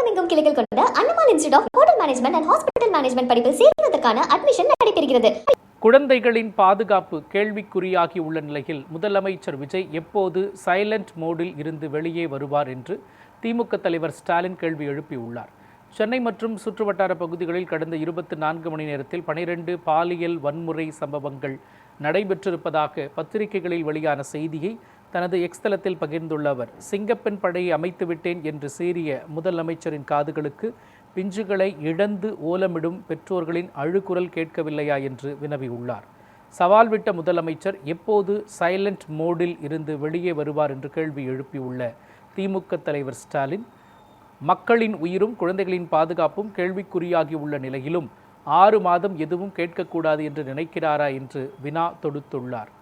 தமிழகமெங்கும் கிளைகள் கொண்ட Annamal institute of hotel management and hospital management படிப்பில் சேர்வதற்கான அட்மிஷன் நடைபெறுகிறது. குழந்தைகளின் பாதுகாப்பு கேள்விக்குறியாகி உள்ள நிலையில் முதலமைச்சர் விஜய் எப்போது சைலண்ட் மோடில் இருந்து வெளியே வருவார் என்று திமுக தலைவர் ஸ்டாலின் கேள்வி எழுப்பியுள்ளார். சென்னை மற்றும் சுற்றுவட்டார பகுதிகளில் கடந்த 24 மணி நேரத்தில் 12 பாலியல் வன்முறை சம்பவங்கள் நடைபெற்றிருப்பதாக பத்திரிகைகளில் வெளியான செய்தியை தனது எக்ஸ் தளத்தில் பகிர்ந்துள்ள அவர், சிங்கப்பெண் படையை அமைத்துவிட்டேன் என்று சீறிய முதலமைச்சரின் காதுகளுக்கு பிஞ்சுகளை இழந்து ஓலமிடும் பெற்றோர்களின் அழுகுரல் கேட்கவில்லையா என்று வினவியுள்ளார். சவால் விட்ட முதலமைச்சர் எப்போது சைலண்ட் மோடில் இருந்து வெளியே வருவார் என்று கேள்வி எழுப்பியுள்ள திமுக தலைவர் ஸ்டாலின், மக்களின் உயிரும் குழந்தைகளின் பாதுகாப்பும் கேள்விக்குறியாகி உள்ள நிலையிலும் 6 மாதம் எதுவும் கேட்கக்கூடாது என்று நினைக்கிறாரா என்று வினா தொடுத்துள்ளார்.